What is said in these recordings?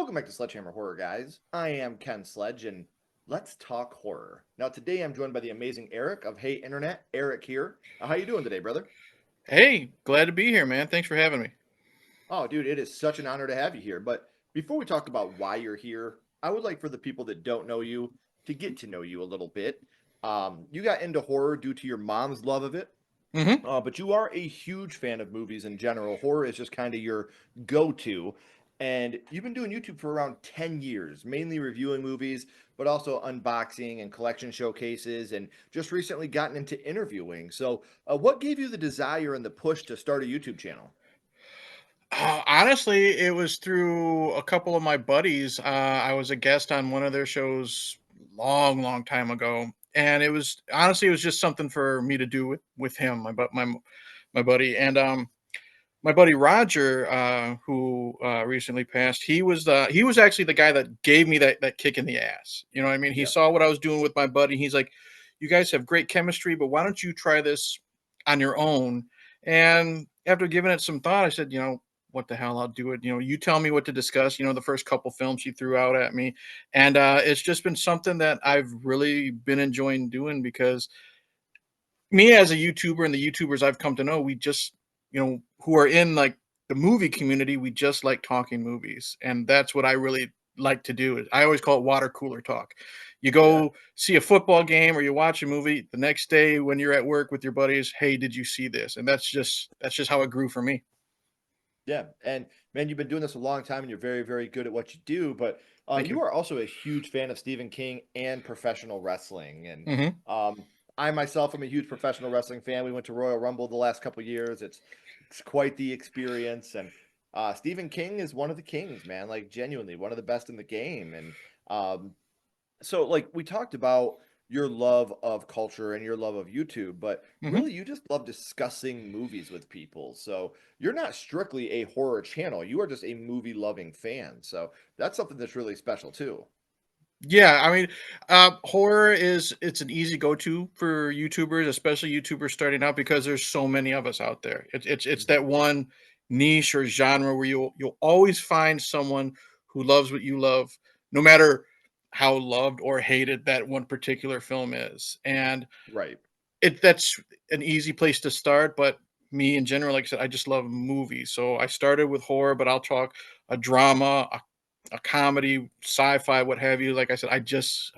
Welcome back to Sledgehammer Horror, guys. I am Ken Sledge, and let's talk horror. Now, today I'm joined by the amazing Eric of Hey Internet. Eric here. How you doing today, brother? Hey, glad to be here, man. Thanks for having me. Oh, dude, it is such an honor to have you here. But before we talk about why you're here, I would like for the people that don't know you to get to know you a little bit. You got into horror due to your mom's love of it, hmm but you are a huge fan of movies in general. Horror is just kind of your go-to. And you've been doing YouTube for around 10 years, mainly reviewing movies, but also unboxing and collection showcases, and just recently gotten into interviewing. So, what gave you the desire and the push to start a YouTube channel? Honestly, it was through a couple of my buddies. I was a guest on one of their shows long time ago, and it was just something for me to do with him, my buddy, and my buddy Roger, who recently passed. He was actually the guy that gave me that kick in the ass. You know what I mean? He Yeah. saw what I was doing with my buddy. He's like, "You guys have great chemistry, but why don't you try this on your own?" And after giving it some thought, I said, what the hell, I'll do it. You tell me what to discuss. The first couple films he threw out at me, and it's just been something that I've really been enjoying doing because me as a YouTuber and the YouTubers I've come to know, we just, who are in like the movie community, we just like talking movies. And that's what I really like to do. I always call it water cooler talk. You Yeah. go see a football game or you watch a movie the next day when you're at work with your buddies, hey, did you see this? And that's just how it grew for me. Yeah, and man, you've been doing this a long time, and you're very good at what you do. But Thank you. you are also a huge fan of Stephen King and professional wrestling. And hmm I myself am a huge professional wrestling fan. We went to Royal Rumble the last couple years. It's quite the experience. And Stephen King is one of the kings, man. Like genuinely, one of the best in the game. And um, so like we talked about your love of culture and your love of YouTube, but hmm really you just love discussing movies with people. So you're not strictly a horror channel. You are just a movie loving fan. So that's something that's really special too. Yeah, I mean, horror it's an easy go-to for YouTubers, especially YouTubers starting out because there's so many of us out there. It's Mhm. that one niche or genre where you'll always find someone who loves what you love, no matter how loved or hated that one particular film is. And Right. that's an easy place to start, but me in general, like I said, I just love movies. So I started with horror, but I'll talk a drama, a comedy, sci-fi, what have you. Like I said, I just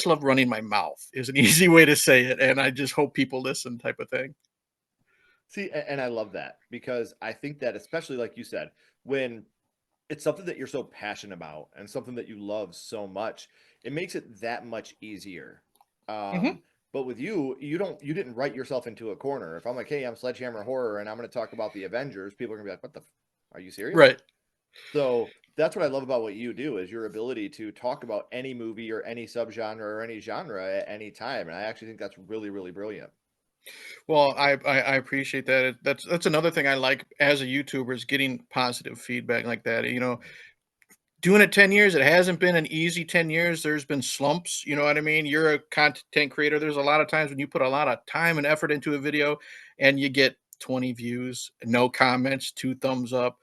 love running my mouth is an easy way to say it. And I just hope people listen type of thing. See, and I love that because I think that especially like you said, when it's something that you're so passionate about and something that you love so much, it makes it that much easier. hmm Um, but with you, you didn't write yourself into a corner. If I'm like, hey, I'm Sledgehammer Horror and I'm going to talk about the Avengers, people are going to be like, what the? Are you serious? Right. So that's what I love about what you do is your ability to talk about any movie or any subgenre or any genre at any time. And I actually think that's really brilliant. Well, I appreciate that. That's another thing I like as a YouTuber is getting positive feedback like that. Doing it 10 years, it hasn't been an easy 10 years. There's been slumps, you know what I mean? You're a content creator. There's a lot of times when you put a lot of time and effort into a video and you get 20 views, no comments, two thumbs up.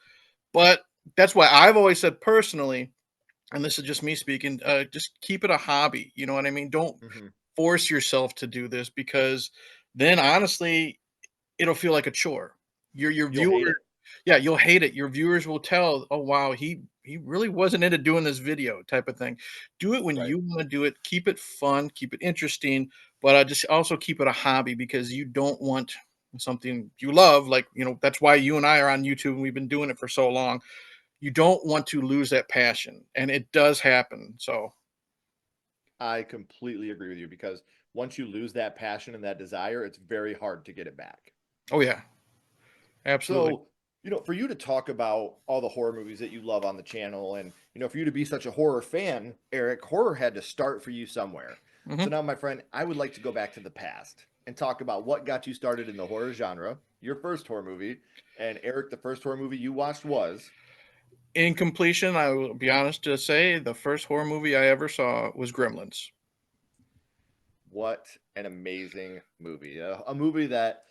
But that's why I've always said personally, and this is just me speaking, just keep it a hobby. You know what I mean? Don't Hmm. force yourself to do this because then honestly, it'll feel like a chore. Your You'll hate viewer it. yeah, you'll hate it. Your viewers will tell, "Oh, wow, he really wasn't into doing this video," type of thing. Do it when Right. you wanna do it. Keep it fun, keep it interesting, but, just also keep it a hobby because you don't want something you love, like, that's why you and I are on YouTube and we've been doing it for so long. You don't want to lose that passion, and it does happen, so I completely agree with you because once you lose that passion and that desire, it's very hard to get it back. oh, yeah, absolutely. So, for you to talk about all the horror movies that you love on the channel and, for you to be such a horror fan, Eric, horror had to start for you somewhere. So Mhm. now, my friend, I would like to go back to the past and talk about what got you started in the horror genre, your first horror movie. And Eric, the first horror movie you watched was In completion, I will be honest to say the first horror movie I ever saw was Gremlins. what an amazing movie. A movie that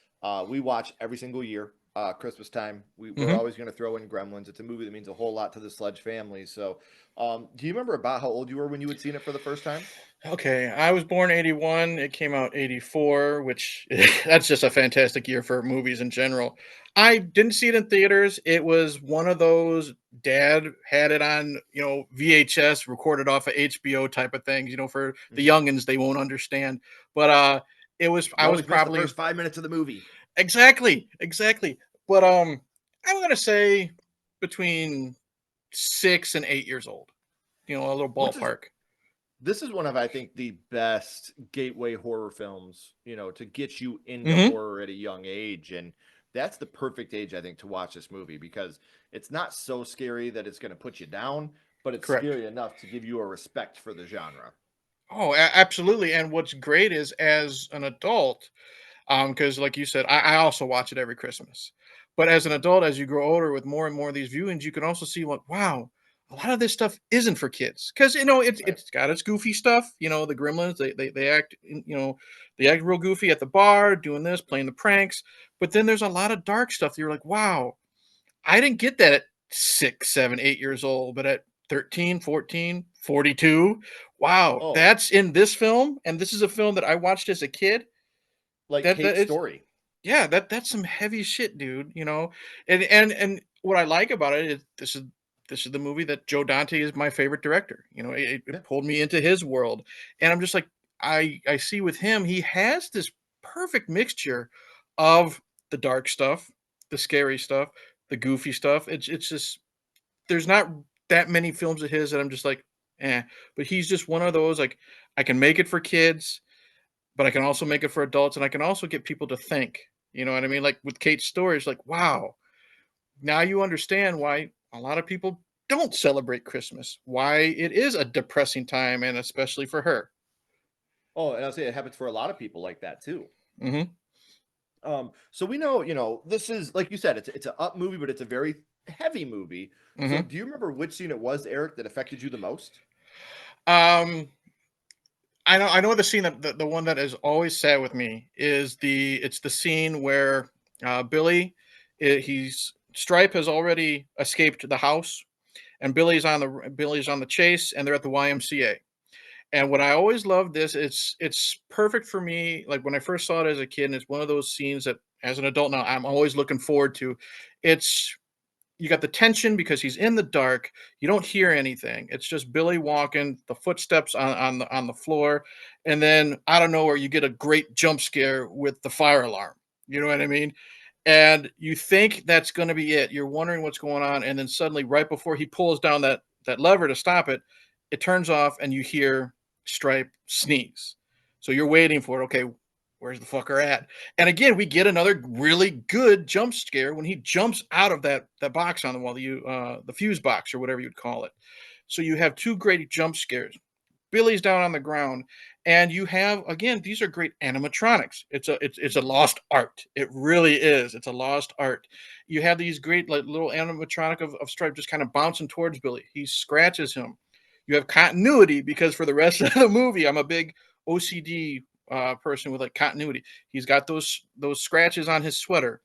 we watch every single year. Christmas time. We're Hmm. always going to throw in Gremlins. It's a movie that means a whole lot to the Sledge family. So, do you remember about how old you were when you had seen it for the first time? Okay, I was born 81. It came out 84, which that's just a fantastic year for movies in general. I didn't see it in theaters. It was one of those dad had it on, VHS, recorded off of HBO type of things, for the Hmm. youngins, they won't understand. But I You was always miss the probably first 5 minutes of the movie. exactly. But I'm gonna say between 6 and 8 years old, a little Which is ballpark. This is one of, I think, the best gateway horror films, to get you into Hmm. horror at a young age. And that's the perfect age, I think, to watch this movie because it's not so scary that it's going to put you down, but it's Correct. scary enough to give you a respect for the genre. Oh, absolutely. And what's great is as an adult, because like you said, I also watch it every Christmas. But as an adult, as you grow older with more and more of these viewings, you can also see what, wow, a lot of this stuff isn't for kids. Because Right. it's got its goofy stuff. The Gremlins, they act, they act real goofy at the bar, doing this, playing the pranks. But then there's a lot of dark stuff. That you're like, wow, I didn't get that at 6, 7, 8 years old, but at 13, 14, 42, wow, Oh, that's in this film. And this is a film that I watched as a kid. like That Kate's it's story. yeah, that's some heavy shit, dude. And what I like about it is this is the movie that Joe Dante is my favorite director. It Yeah. pulled me into his world. And I'm just like, I see with him, he has this perfect mixture of the dark stuff, the scary stuff, the goofy stuff. It's just there's not that many films of his that I'm just like, eh. But he's just one of those, like, I can make it for kids, but I can also make it for adults, and I can also get people to think. You know what I mean? Like with Kate's story, it's like, wow, now you understand why a lot of people don't celebrate Christmas, why it is a depressing time, and especially for her. Oh, and I'll say it happens for a lot of people like that too. Hmm. So we know, this is like you said, it's an up movie, but it's a very heavy movie. So Hmm. do you remember which scene it was, Eric, that affected you the most? Um, I know the scene that the one that has always sat with me is it's the scene where Billy, he's Stripe has already escaped the house, and Billy's on the chase, and they're at the YMCA. And what I always love this, it's perfect for me. Like when I first saw it as a kid, and it's one of those scenes that as an adult now I'm always looking forward to. It's You got the tension because he's in the dark. You don't hear anything. It's just Billy walking, the footsteps on the floor, and then out of nowhere you get a great jump scare with the fire alarm. You know what I mean? And you think that's going to be it. You're wondering what's going on, and then suddenly, right before he pulls down that lever to stop it, it turns off, and you hear Stripe sneeze. So you're waiting for it. Okay, where's the fucker at? And again, we get another really good jump scare when he jumps out of that box on the wall, the fuse box or whatever you'd call it. So you have two great jump scares. Billy's down on the ground, and you have again these are great animatronics. It's a lost art. It really is. It's a lost art. You have these great like little animatronic of Stripe just kind of bouncing towards Billy. He scratches him. You have continuity because for the rest of the movie, I'm a big OCD person with like continuity. He's got those scratches on his sweater.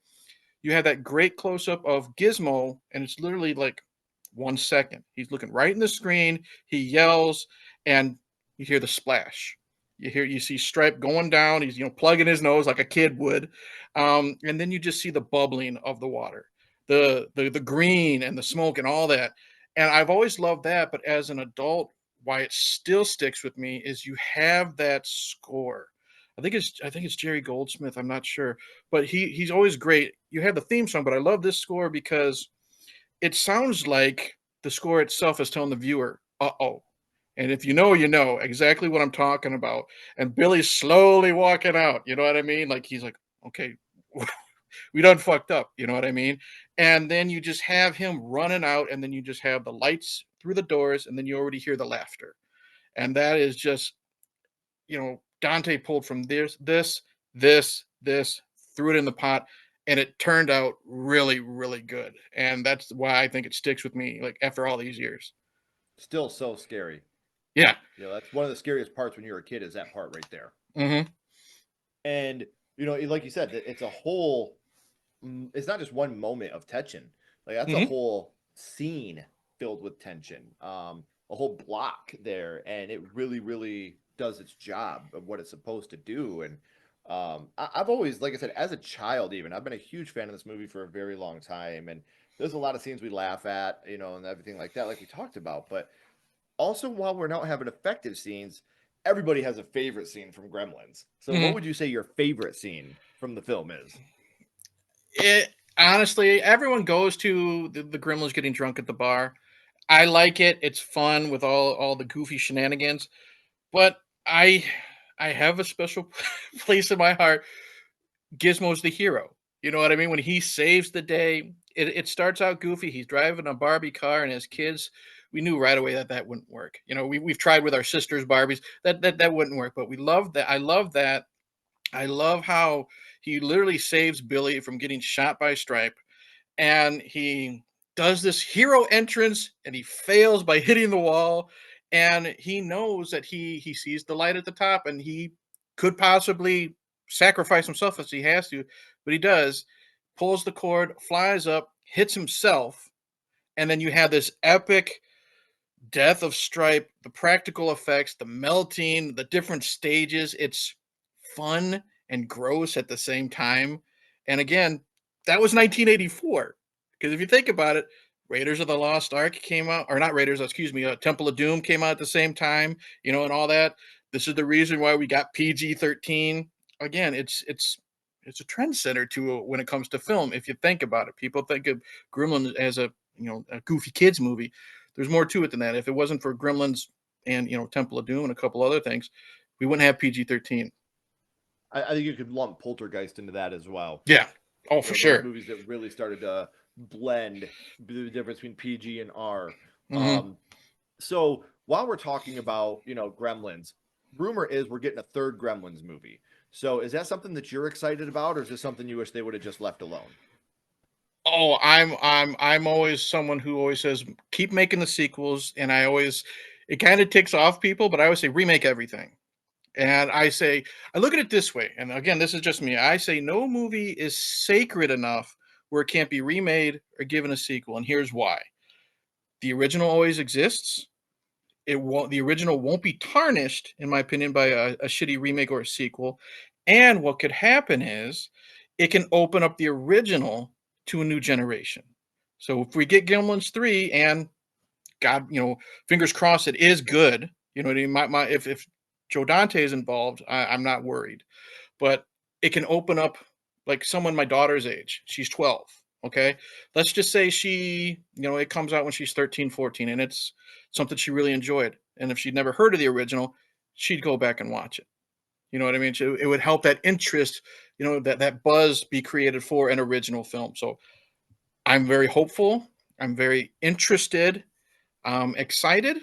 You have that great close up of Gizmo, and it's literally like 1 second. He's looking right in the screen. He yells, and you hear the splash. You see Stripe going down. He's plugging his nose like a kid would, and then you just see the bubbling of the water, the green and the smoke and all that. And I've always loved that, but as an adult, why it still sticks with me is you have that score. I think it's Jerry Goldsmith. I'm not sure, but he's always great. You have the theme song, but I love this score because it sounds like the score itself is telling the viewer, "Uh-oh." And if you know, you know exactly what I'm talking about. And Billy's slowly walking out. You know what I mean? Like he's like, "Okay, we done fucked up." You know what I mean? And then you just have him running out, and then you just have the lights through the doors, and then you already hear the laughter. And that is just Dante pulled from this, threw it in the pot, and it turned out really, really good. And that's why I think it sticks with me, like after all these years. Still so scary. Yeah. That's one of the scariest parts when you're a kid is that part right there. Hmm. And like you said, it's a whole it's not just one moment of tension. Like that's a Hmm. whole scene filled with tension. A whole block there, and it really, really does its job of what it's supposed to do. And I've always, like I said, as a child, even I've been a huge fan of this movie for a very long time. And there's a lot of scenes we laugh at, and everything like that, like we talked about. But also, while we're not having effective scenes, everybody has a favorite scene from Gremlins. So, what Hmm. would you say your favorite scene from the film is? It honestly, everyone goes to the Gremlins getting drunk at the bar. I like it. It's fun with all the goofy shenanigans. But I I have a special place in my heart. Gizmo's the hero. You know what I mean? When he saves the day, it starts out goofy. He's driving a Barbie car, and as kids, we knew right away that that wouldn't work. We've tried with our sisters' Barbies. That wouldn't work. But we love that. I love that. I love how he literally saves Billy from getting shot by Stripe, and he does this hero entrance and he fails by hitting the wall, and he knows that he sees the light at the top, and he could possibly sacrifice himself as he has to, but he does, pulls the cord, flies up, hits himself, and then you have this epic death of Stripe, the practical effects, the melting, the different stages. It's fun and gross at the same time. And again, that was 1984. Because if you think about it, Raiders of the Lost Ark came out, or not Raiders, excuse me, Temple of Doom came out at the same time, and all that. This is the reason why we got PG-13. Again, it's a trend center to when it comes to film. If you think about it, people think of Gremlins as a goofy kids movie. There's more to it than that. If it wasn't for Gremlins and Temple of Doom and a couple other things, we wouldn't have PG-13. I think you could lump Poltergeist into that as well. Yeah. Oh, for Those sure. movies that really started to blend the difference between PG and R. Hmm. Um, so while we're talking about, Gremlins, rumor is we're getting a third Gremlins movie. So is that something that you're excited about, or is this something you wish they would have just left alone? Oh, I'm always someone who always says keep making the sequels, and I always it kind of ticks off people, but I always say remake everything. And I look at it this way, and again, this is just me. I say no movie is sacred enough where it can't be remade or given a sequel, and here's why. The original always exists. The original won't be tarnished, in my opinion, by a shitty remake or a sequel. And what could happen is it can open up the original to a new generation. So if we get Gremlins 3 and God, fingers crossed it is good. You know what I mean? If Joe Dante is involved, I'm not worried. But it can open up like someone my daughter's age. She's 12. Okay. Let's just say it comes out when she's 13, 14, and it's something she really enjoyed. And if she'd never heard of the original, she'd go back and watch it. You know what I mean? So it would help that interest, that buzz be created for an original film. So I'm very hopeful. I'm very interested. Excited.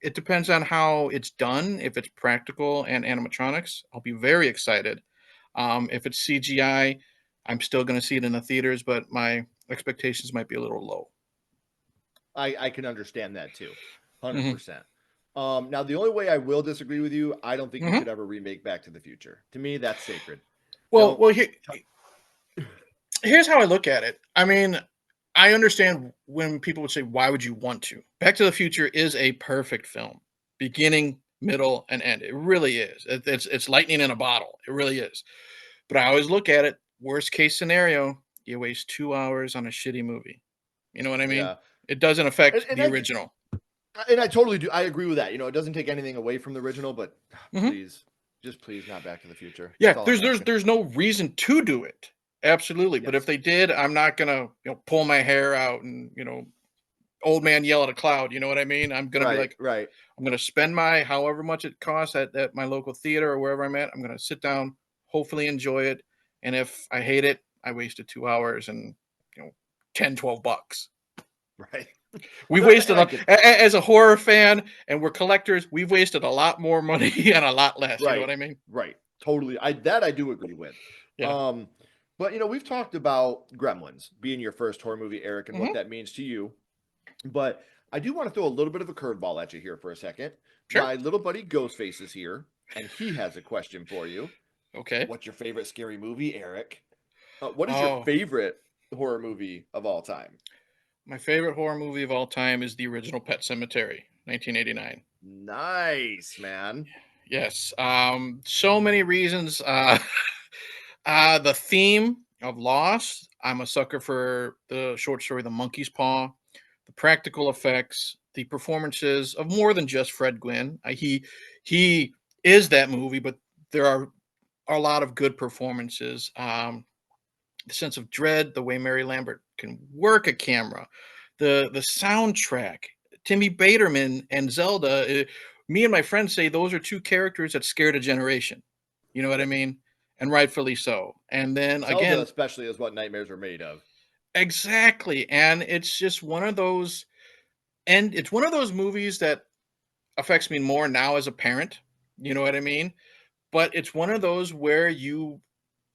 It depends on how it's done. If it's practical and animatronics, I'll be very excited. If it's CGI, I'm still going to see it in the theaters, but my expectations might be a little low. I can understand that too, Hmm. 100%. Now the only way I will disagree with you, I don't think you Hmm. should ever remake Back to the Future. To me, that's sacred. Well, Don't. well, here's how I look at it. I mean, I understand when people would say, "Why would you want to?" Back to the Future is a perfect film, beginning, middle, and end. It really is. It's lightning in a bottle. It really is. But I always look at it. Worst case scenario, you waste 2 hours on a shitty movie. You know what I mean? Yeah, It doesn't and, affect and the I original. and I totally do. I agree with that. It doesn't take anything away from the original, but Hmm. please, just please, not Back to the Future. That's Yeah, all I'm there's asking. there's no reason to do it. Absolutely, but if Yes. they did, I'm not gonna pull my hair out and old man yell at a cloud. You know what I mean? I'm gonna be Right. like, Right. I'm gonna spend my however much it costs at my local theater or wherever I'm at. I'm gonna sit down, hopefully enjoy it, and if I hate it, I wasted 2 hours and you know 10, $12. Right. We've No, and wasted I get that. as a horror fan, and we're collectors. We've wasted a lot more money and a lot less. You know Right. what I mean? Right. Totally. I do agree with. Yeah. Um, but we've talked about Gremlins being your first horror movie, Eric, and what Hmm. that means to you. But I do want to throw a little bit of a curveball at you here for a second. Sure. My little buddy Ghostface is here, and he has a question for you. Okay. What's your favorite scary movie, Eric? What is your Oh, favorite horror movie of all time? my favorite horror movie of all time is the original Pet Cemetery, 1989. Nice, man. Yes. So many reasons. The theme of loss. I'm a sucker for the short story The Monkey's Paw, the practical effects, the performances of more than just Fred Gwynn. He is that movie, but there are a lot of good performances. The sense of dread, the way Mary Lambert can work a camera, the soundtrack, Timmy Baterman and Zelda. Me and my friends say those are two characters that scared a generation. You know what I Yep. mean? And rightfully so. And then Zelda, again, especially, is what nightmares are made of. exactly. And it's just one of those, and it's one of those movies that affects me more now as a parent. You know what I mean? But it's one of those where you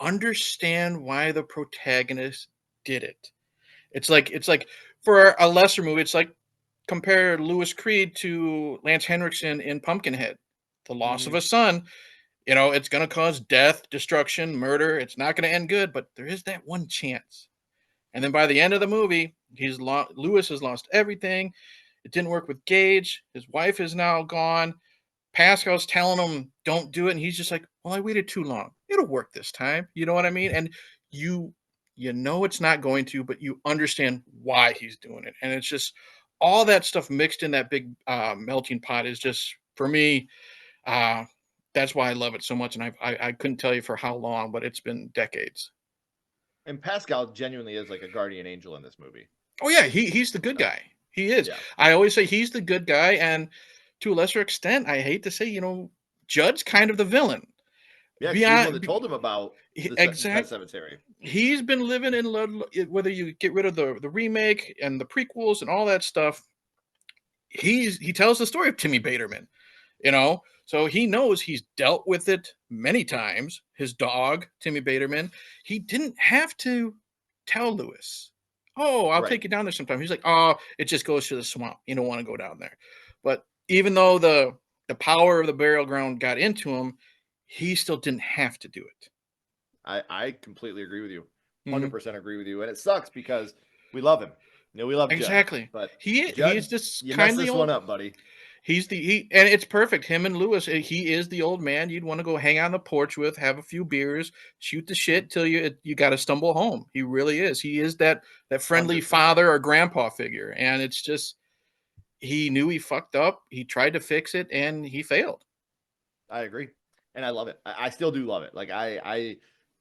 understand why the protagonist did it. It's like for a lesser movie, it's like compare Lewis Creed to Lance Henriksen in Pumpkinhead. The loss of Mhm. a son, it's going to cause death, destruction, murder. It's not going to end good, but there is that one chance. And then by the end of the movie, Lewis has lost everything. It didn't work with Gage. His wife is now gone. Pascal's telling him, "Don't do it," and he's just like, "Well, I waited too long. It'll work this time." You know what I mean? And you you know it's not going to, but you understand why he's doing it, and it's just all that stuff mixed in that big melting pot is just for me. Uh, that's why I love it so much, and I couldn't tell you for how long, but it's been decades. And Pascal genuinely is like a guardian angel in this movie. Oh yeah, he's the good So, guy. He is. yeah. I always say he's the good guy, and to a lesser extent, I hate to say, Judd's kind of the villain. Yeah, she's the one that Beyond told him about the Pet exact Cemetery. he's been living in whether you get rid of the remake and the prequels and all that stuff. He tells the story of Timmy Baterman, so he knows he's dealt with it many times. His dog, Timmy Baterman, he didn't have to tell Lewis, "Oh, I'll Right. take you down there sometime." He's like, "Oh, it just goes to the swamp. You don't want to go down there." But even though the power of the burial ground got into him, he still didn't have to do it. I completely agree with you. Mhm. 100% agree with you. And it sucks because we love him. We love Judd. Exactly. But He's Judd, this you messed kindly this one old. up, buddy. And it's perfect. Him and Lewis, he is the old man you'd want to go hang on the porch with, have a few beers, shoot the Mhm. shit till you got to stumble home. He really is. He is that friendly 100%. father or grandpa figure, and it's just he knew he fucked up. He tried to fix it, and he failed. I agree, and I love it. I still do love it. Like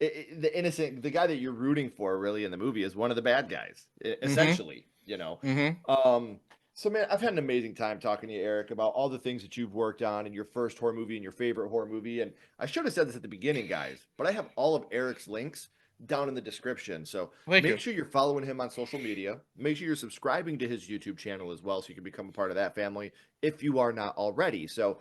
the innocent, the guy that you're rooting for, really in the movie, is one of the bad guys, Mm-hmm. essentially. Mm-hmm. Um. So man, I've had an amazing time talking to you, Eric, about all the things that you've worked on in your first horror movie and your favorite horror movie. And I should have said this at the beginning, guys, but I have all of Eric's links down in the description. So Thank make you. sure you're following him on social media. Make sure you're subscribing to his YouTube channel as well, so you can become a part of that family if you are not already. So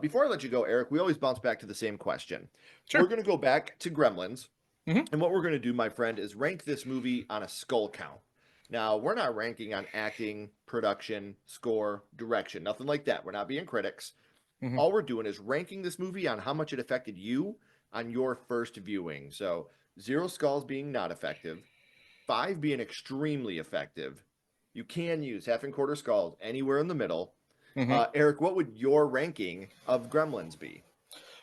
before I let you go, Eric, we always bounce back to the same question. We're Sure. going to go back to Gremlins. Mm-hmm. And what we're going to do, my friend, is rank this movie on a skull count. Now, we're not ranking on acting, production, score, direction, nothing like that. We're not being critics. Mm-hmm. All we're doing is ranking this movie on how much it affected you on your first viewing. So, zero skulls being not effective, five being extremely effective. You can use half and quarter skulls anywhere in the middle. Mm-hmm. Eric, what would your ranking of Gremlins be?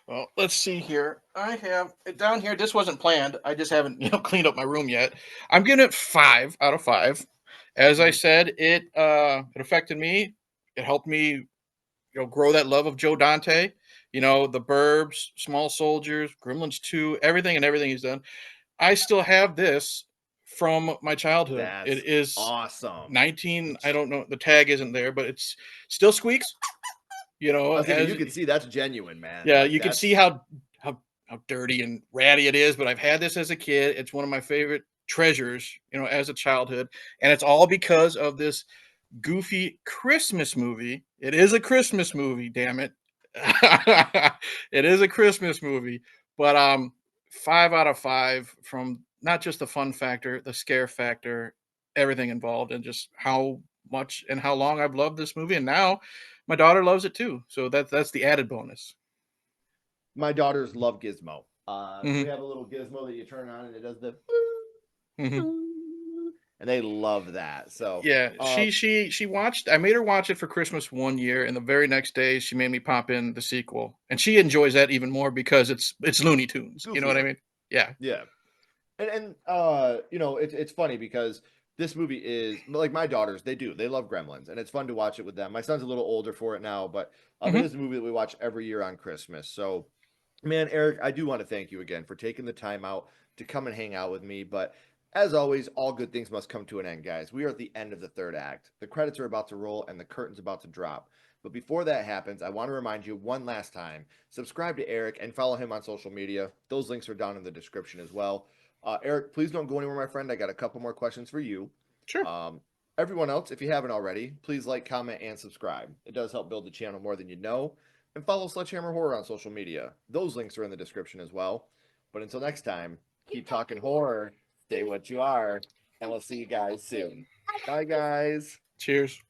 Well, let's see here. I have it down here. This wasn't planned. I just haven't, cleaned up my room yet. I'm giving it 5 out of 5. As I Mhm. said, it affected me. It helped me, grow that love of Joe Dante. The Burbs, Small Soldiers, Gremlins 2, everything and everything he's done. I still have this from my childhood. That's It is awesome. 19. I don't know. The tag isn't there, but it's still squeaks. I was thinking As you could see that's genuine, man. Yeah, Like you can see that's how dirty and ratty it is, but I've had this as a kid. It's one of my favorite treasures, as a childhood, and it's all because of this goofy Christmas movie. It is a Christmas movie, damn it. It is a Christmas movie, but 5 out of 5 from not just the fun factor, the scare factor, everything involved, and just how much and how long I've loved this movie, and now my daughter loves it too. So that's the added bonus. my daughters love Gizmo. So we Mhm. have a little gizmo that you turn on and it does the And they love that. So, Yeah, she watched. I made her watch it for Christmas one year, and the very next day she made me pop in the sequel, and she enjoys that even more because it's Looney Tunes. You know what I goofier. mean? Yeah. Yeah. And you know, it's funny because this movie is like my daughters, they love Gremlins, and it's fun to watch it with them. My son's a little older for it now, but it Hmm. is a movie that we watch every year on Christmas. So, man, Eric, I do want to thank you again for taking the time out to come and hang out with me. But as always, all good things must come to an end, guys. We are at the end of the third act. The credits are about to roll and the curtain's about to drop. But before that happens, I want to remind you one last time, subscribe to Eric and follow him on social media. Those links are down in the description as well. Eric, please don't go anywhere, my friend. I got a couple more questions for you. Sure. Um, Everyone else, if you haven't already, please like, comment, and subscribe. It does help build the channel more than you know. And follow Sledgehammer Horror on social media. Those links are in the description as well. But until next time, keep talking horror, stay what you are, and we'll see you guys soon. Bye, guys. Cheers.